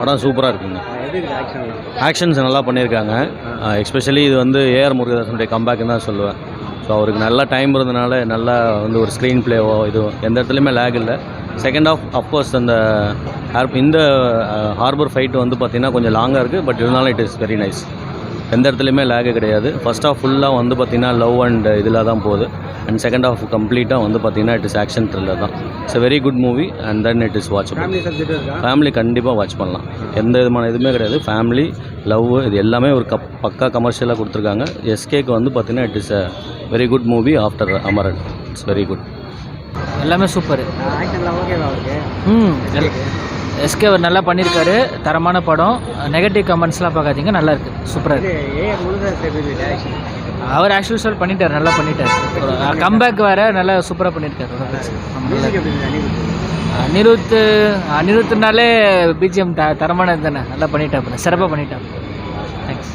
படம் சூப்பராக இருக்குங்க. ஆக்ஷன்ஸ் நல்லா பண்ணியிருக்காங்க. எஸ்பெஷலி இது வந்து ஏஆர் முருகதாசனுடைய கம்பேக்னு தான் சொல்லுவேன். ஸோ அவருக்கு நல்லா டைம் இருந்தனால நல்லா வந்து ஒரு ஸ்க்ரீன் பிளேவோ இது எந்த இடத்துலையுமே லேக் இல்லை. செகண்ட் ஆஃப் அஃப்கோர்ஸ் அந்த இந்த ஹார்பர் ஃபைட் வந்து பார்த்திங்கன்னா கொஞ்சம் லாங்காக இருக்குது. பட் இருந்தாலும் இட் இஸ் வெரி நைஸ். எந்த இடத்துலையுமே லேகு கிடையாது. ஃபர்ஸ்ட் ஆஃப் ஃபுல்லாக வந்து பார்த்திங்கன்னா லவ் அண்ட் இதில் தான் போகுது. அண்ட் செகண்ட் ஆஃப் கம்ப்ளீட்டாக வந்து பார்த்திங்கன்னா இட் இஸ் ஆக்ஷன் த்ரில்லர் தான். It's very good movie and then it is watchable. Family கண்டிப்பாக வாட்ச் பண்ணலாம். எந்த விதமான இதுவுமே கிடையாது. ஃபேமிலி லவ் இது எல்லாமே ஒரு பக்கா கமர்ஷியலாக கொடுத்துருக்காங்க. எஸ்கேக்கு வந்து பார்த்திங்கன்னா it is a very good movie after Amaran. It's very good. எல்லாமே சூப்பர். எஸ்கே அவர் நல்லா பண்ணியிருக்காரு. தரமான படம். நெகட்டிவ் கமெண்ட்ஸ்லாம் பார்க்காதீங்க, நல்லா இருக்குது, சூப்பராக இருக்குது. அவர் ஆக்சுவல் பண்ணிட்டார், நல்லா பண்ணிட்டார். கம்பேக் வேறு நல்லா சூப்பராக பண்ணியிருக்காரு. அனிருத்துனாலே பிஜிஎம் தரமானது தானே, நல்லா பண்ணிட்டாப்புல, சிறப்பாக பண்ணிட்டாப்புல. தேங்க்ஸ்.